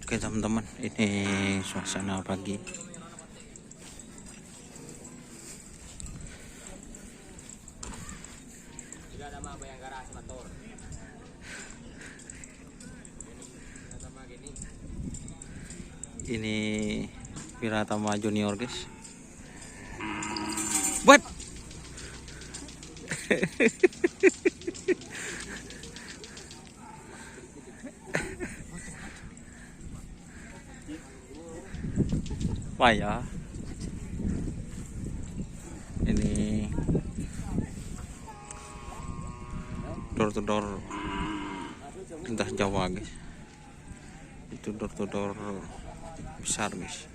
Oke teman-teman, ini suasana pagi. Ini Wiratama Junior guys. Buat ya ini door to door lintas Jawa guys, itu door to door besar guys.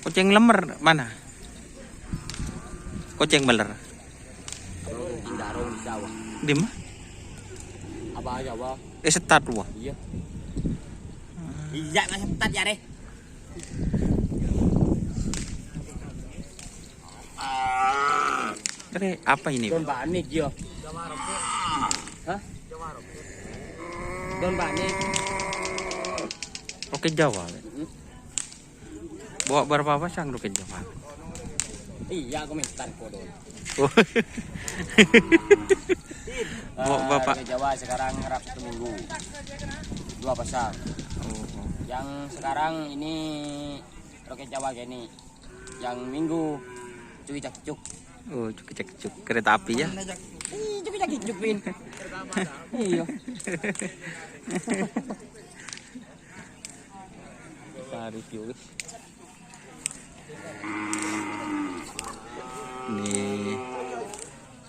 Kucing lemer mana? Kucing beler di mana? Apa aja, Bang? Setat wah. Iya. Iya, nggak setat ya, deh. Apa ini? Don panik ya. Hah? Don panik. Roket Jawa. Bawa berapa pasang roket Jawa? Iya, aku minta kodon. Bapak Jawa sekarang Sabtu Minggu 2 pasang. Yang sekarang ini roket Jawa gini. Yang Minggu cuy cak-cuk. Oh, cuk kereta api ya. Cuy cak-cuk pin. Iya. Kita review guys. Ini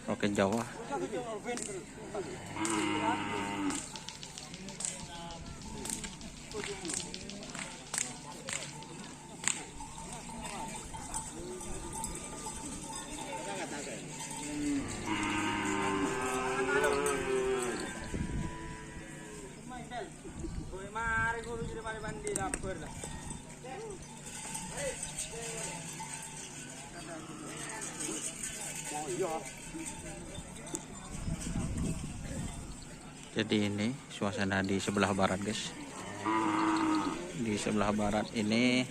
roket Jawa. Jadi ini suasana di sebelah barat guys. Di sebelah barat ini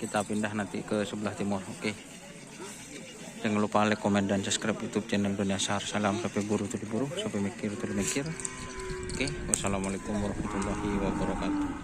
kita pindah nanti ke sebelah timur. Oke. Jangan lupa like, komen, dan subscribe YouTube channel Dunia Sahar. Salam sampai buru tuh diburu, sampai mikir tuh mikir. Oke. Wassalamualaikum warahmatullahi wabarakatuh.